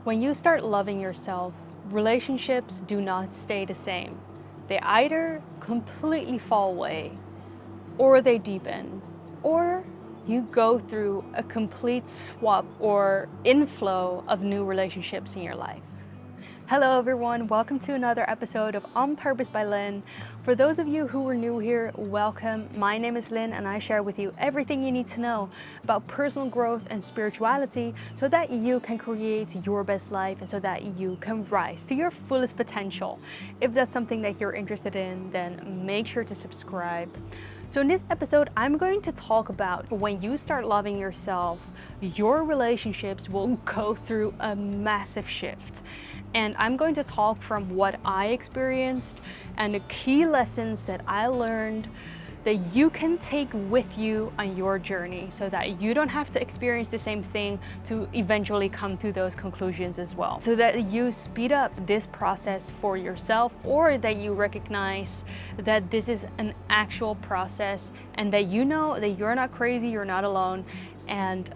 When you start loving yourself, relationships do not stay the same. They either completely fall away, or they deepen, or you go through a complete swap or inflow of new relationships in your life. Hello everyone, welcome to another episode of On Purpose by Lynn. For those of you who are new here, welcome. My name is Lynn and I share with you everything you need to know about personal growth and spirituality so that you can create your best life and so that you can rise to your fullest potential. If that's something that you're interested in, then make sure to subscribe. So in this episode, I'm going to talk about when you start loving yourself, your relationships will go through a massive shift. And I'm going to talk from what I experienced and the key lessons that I learned that you can take with you on your journey so that you don't have to experience the same thing to eventually come to those conclusions as well. So that you speed up this process for yourself, or that you recognize that this is an actual process and that you know that you're not crazy, you're not alone, and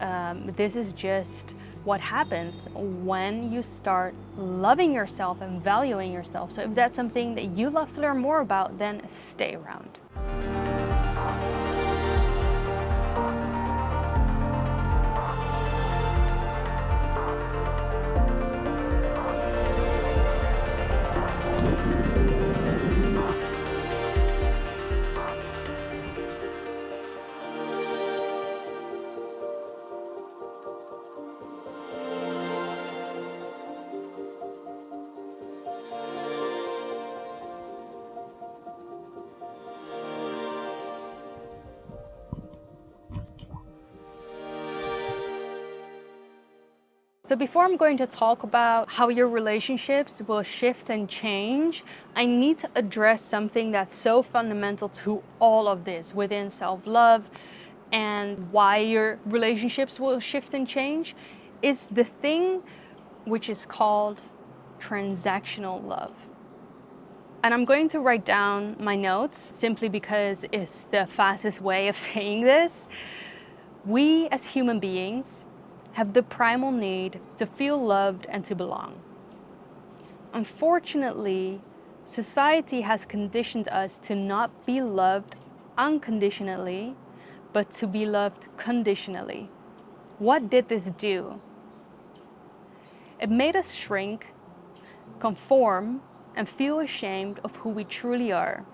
this is just what happens when you start loving yourself and valuing yourself. So if that's something that you love to learn more about, then stay around. So before I'm going to talk about how your relationships will shift and change, I need to address something that's so fundamental to all of this within self-love and why your relationships will shift and change is the thing which is called transactional love. And I'm going to write down my notes simply because it's the fastest way of saying this. We as human beings have the primal need to feel loved and to belong. Unfortunately, society has conditioned us to not be loved unconditionally, but to be loved conditionally. What did this do? It made us shrink, conform, and feel ashamed of who we truly are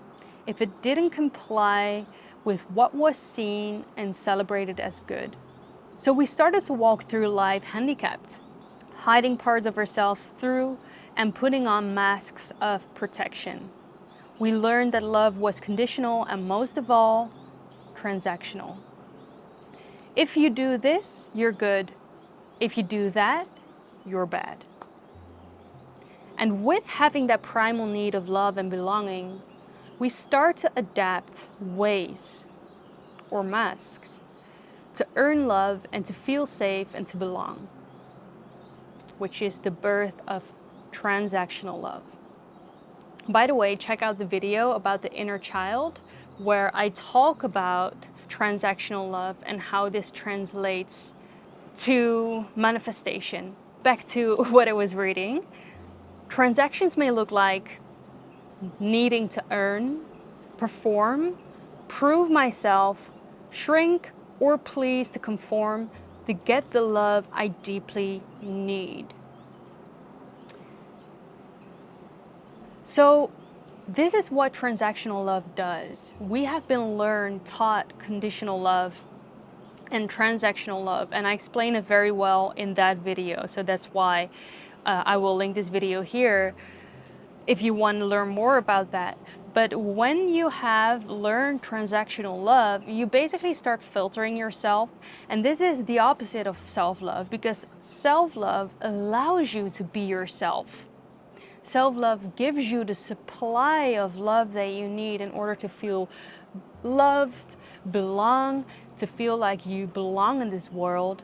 if it didn't comply with what was seen and celebrated as good. So we started to walk through life handicapped, hiding parts of ourselves through and putting on masks of protection. We learned that love was conditional and most of all, transactional. If you do this, you're good. If you do that, you're bad. And with having that primal need of love and belonging, we start to adapt ways or masks to earn love and to feel safe and to belong, which is the birth of transactional love. By the way, check out the video about the inner child where I talk about transactional love and how this translates to manifestation. Back to what I was reading. Transactions may look like needing to earn, perform, prove myself, shrink, or please to conform to get the love I deeply need. So this is what transactional love does. We have been taught conditional love and transactional love, and I explain it very well in that video. So that's why I will link this video here if you want to learn more about that. But when you have learned transactional love, you basically start filtering yourself. And this is the opposite of self-love, because self-love allows you to be yourself. Self-love gives you the supply of love that you need in order to feel loved, belong, to feel like you belong in this world.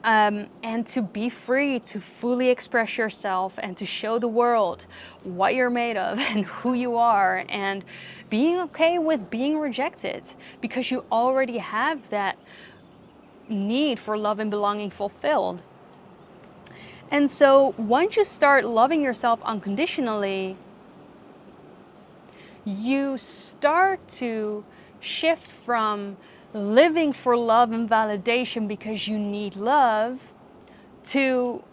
And to be free to fully express yourself and to show the world what you're made of and who you are, and being okay with being rejected because you already have that need for love and belonging fulfilled. And so once you start loving yourself unconditionally, you start to shift from living for love and validation because you need love to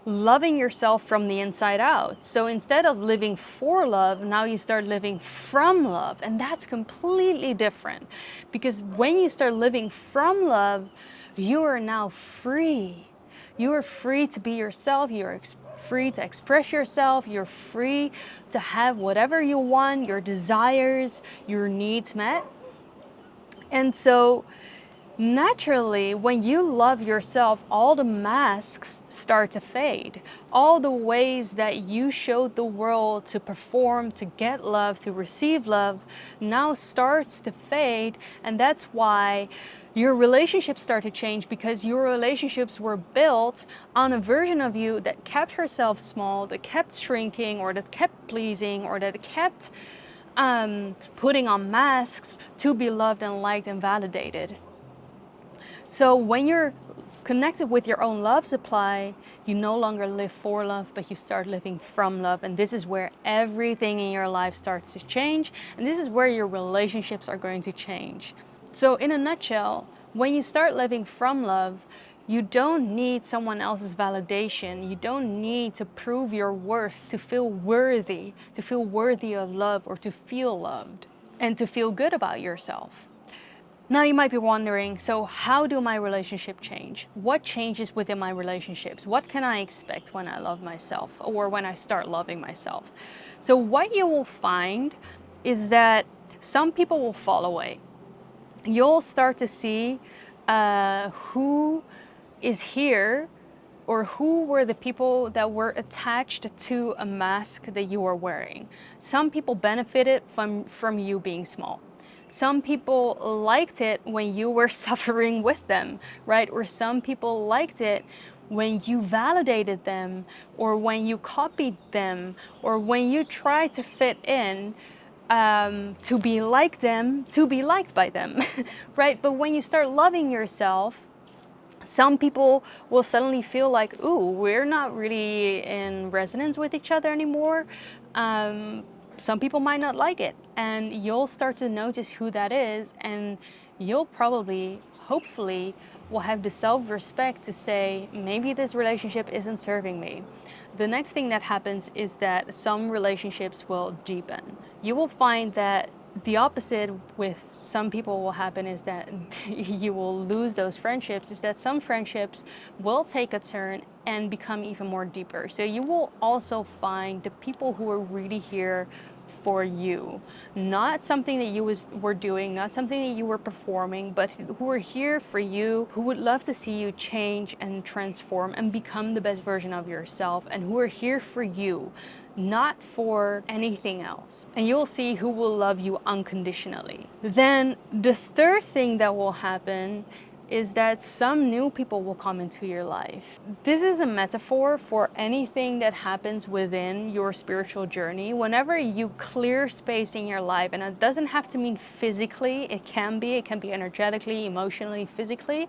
loving yourself from the inside out. So instead of living for love, now you start living from love. And that's completely different, because when you start living from love, you are now free. You are free to be yourself. You're free to express yourself. You're free to have whatever you want, your desires, your needs met. And so naturally, when you love yourself, all the masks start to fade. All the ways that you showed the world to perform, to get love, to receive love, now starts to fade. And that's why your relationships start to change, because your relationships were built on a version of you that kept herself small, that kept shrinking, or that kept pleasing, or that kept putting on masks to be loved and liked and validated. So when you're connected with your own love supply, you no longer live for love, but you start living from love. And this is where everything in your life starts to change. And this is where your relationships are going to change. So in a nutshell, when you start living from love, you don't need someone else's validation. You don't need to prove your worth to feel worthy of love, or to feel loved and to feel good about yourself. Now you might be wondering, so how do my relationship change? What changes within my relationships? What can I expect when I love myself, or when I start loving myself? So what you will find is that some people will fall away. You'll start to see who is here, or who were the people that were attached to a mask that you were wearing. Some people benefited from you being small. Some people liked it when you were suffering with them, right? Or some people liked it when you validated them, or when you copied them, or when you tried to fit in, to be like them, to be liked by them, right? But when you start loving yourself, some people will suddenly feel like, ooh, we're not really in resonance with each other anymore. Some people might not like it, and you'll start to notice who that is, and you'll probably, hopefully, will have the self-respect to say, maybe this relationship isn't serving me. The next thing that happens is that some relationships will deepen. You will find that the opposite with some people will happen is that you will lose those friendships, is that some friendships will take a turn and become even more deeper. So you will also find the people who are really here for you, not something that you were doing, not something that you were performing, but who are here for you, who would love to see you change and transform and become the best version of yourself, and who are here for you, not for anything else. And you'll see who will love you unconditionally. Then the third thing that will happen is that some new people will come into your life. This is a metaphor for anything that happens within your spiritual journey. Whenever you clear space in your life, and it doesn't have to mean physically, it can be energetically, emotionally, physically,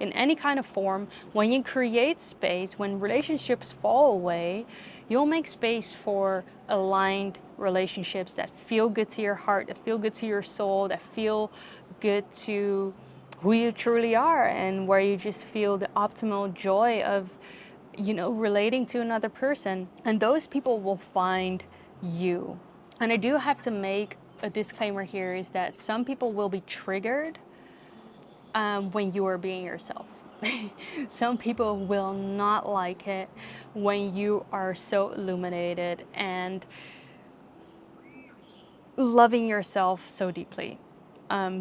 in any kind of form. When you create space, when relationships fall away, you'll make space for aligned relationships that feel good to your heart, that feel good to your soul, that feel good to who you truly are, and where you just feel the optimal joy of, relating to another person. And those people will find you. And I do have to make a disclaimer here, is that some people will be triggered when you are being yourself. Some people will not like it when you are so illuminated and loving yourself so deeply.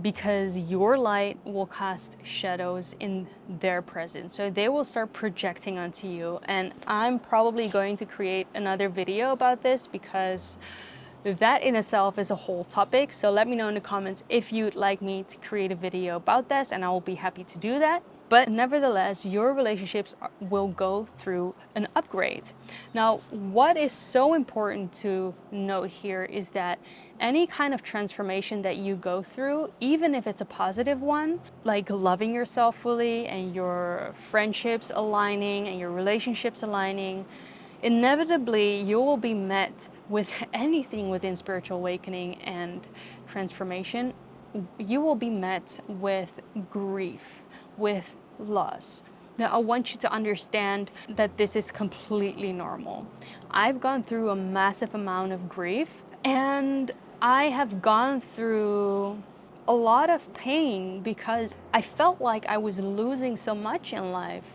Because your light will cast shadows in their presence. So they will start projecting onto you. And I'm probably going to create another video about this, because that in itself is a whole topic. So let me know in the comments if you'd like me to create a video about this, and I will be happy to do that. But nevertheless, your relationships will go through an upgrade. Now, what is so important to note here is that any kind of transformation that you go through, even if it's a positive one, like loving yourself fully and your friendships aligning and your relationships aligning, inevitably you will be met with anything within spiritual awakening and transformation. You will be met with grief, with loss. Now, I want you to understand that this is completely normal. I've gone through a massive amount of grief, and I have gone through a lot of pain because I felt like I was losing so much in life.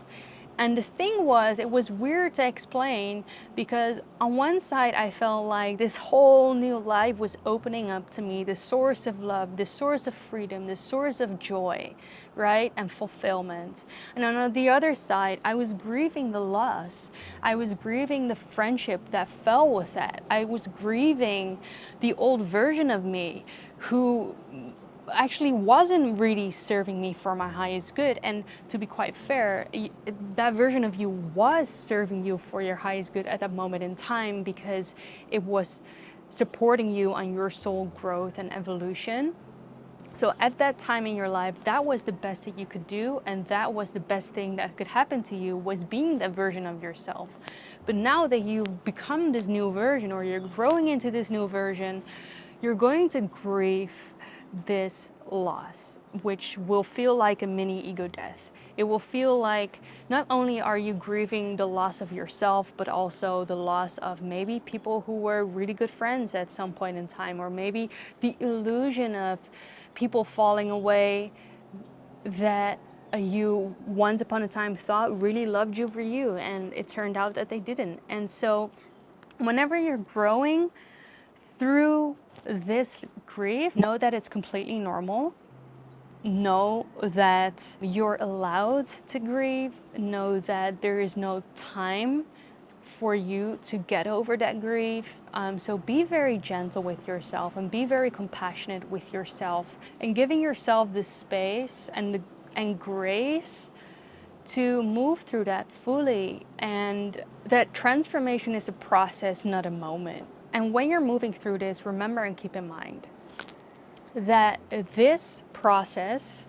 And the thing was, it was weird to explain because on one side, I felt like this whole new life was opening up to me, this source of love, this source of freedom, this source of joy, right? And fulfillment. And on the other side, I was grieving the loss. I was grieving the friendship that fell with that. I was grieving the old version of me who actually wasn't really serving me for my highest good. And to be quite fair, that version of you was serving you for your highest good at that moment in time because it was supporting you on your soul growth and evolution. So at that time in your life, that was the best that you could do, and that was the best thing that could happen to you, was being that version of yourself. But now that you've become this new version, or you're growing into this new version, you're going to grieve this loss, which will feel like a mini ego death. It will feel like not only are you grieving the loss of yourself, but also the loss of maybe people who were really good friends at some point in time, or maybe the illusion of people falling away that you once upon a time thought really loved you for you, and it turned out that they didn't. And so whenever you're growing through this grief, know that it's completely normal. Know that you're allowed to grieve. Know that there is no time for you to get over that grief. So be very gentle with yourself and be very compassionate with yourself, and giving yourself the space and grace to move through that fully. And that transformation is a process, not a moment. And when you're moving through this, remember and keep in mind that this process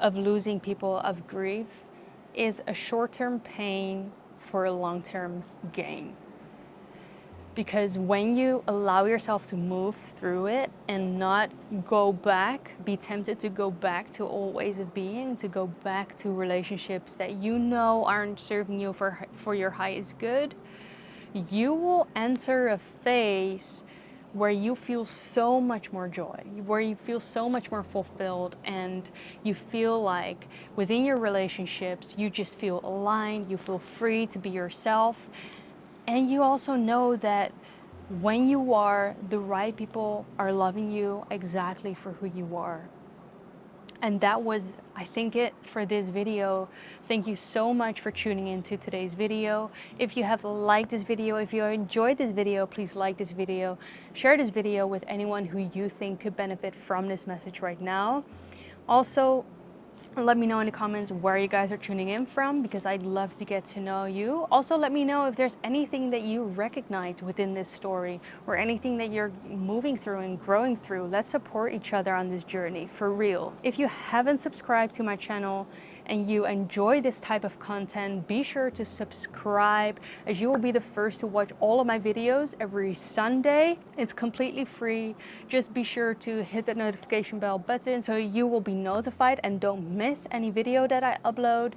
of losing people, of grief, is a short-term pain for a long-term gain. Because when you allow yourself to move through it and not go back, be tempted to go back to old ways of being, to go back to relationships that you know aren't serving you for your highest good, you will enter a phase where you feel so much more joy, where you feel so much more fulfilled, and you feel like within your relationships, you just feel aligned, you feel free to be yourself. And you also know that when you are, the right people are loving you exactly for who you are. And that was, I think, it for this video. Thank you so much for tuning into today's video. If you have liked this video, if you enjoyed this video, please like this video, share this video with anyone who you think could benefit from this message right now. Also, let me know in the comments where you guys are tuning in from, because I'd love to get to know you. Also, let me know if there's anything that you recognize within this story, or anything that you're moving through and growing through. Let's support each other on this journey, for real. If you haven't subscribed to my channel and you enjoy this type of content, be sure to subscribe, as you will be the first to watch all of my videos every Sunday. It's completely free. Just be sure to hit the notification bell button so you will be notified and don't miss any video that I upload.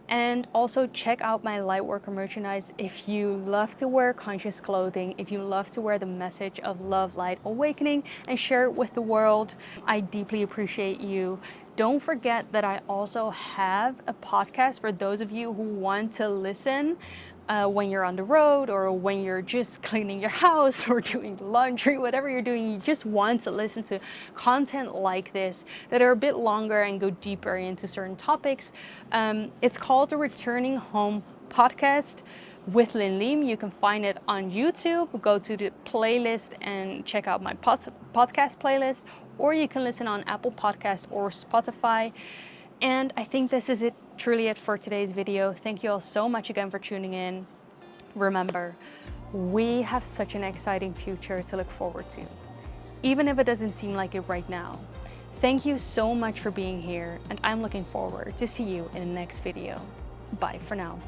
And also check out my Lightworker merchandise if you love to wear conscious clothing, if you love to wear the message of love, light, awakening, and share it with the world. I deeply appreciate you. Don't forget that I also have a podcast for those of you who want to listen when you're on the road, or when you're just cleaning your house or doing laundry, whatever you're doing, you just want to listen to content like this that are a bit longer and go deeper into certain topics. It's called the Returning Home Podcast with Lynn Lim. You can find it on YouTube. Go to the playlist and check out my podcast playlist, or you can listen on Apple Podcast or Spotify. And I think this is it. truly it for today's video. Thank you all so much again for tuning in. Remember, we have such an exciting future to look forward to, even if it doesn't seem like it right now. Thank you so much for being here, and I'm looking forward to see you in the next video. Bye for now.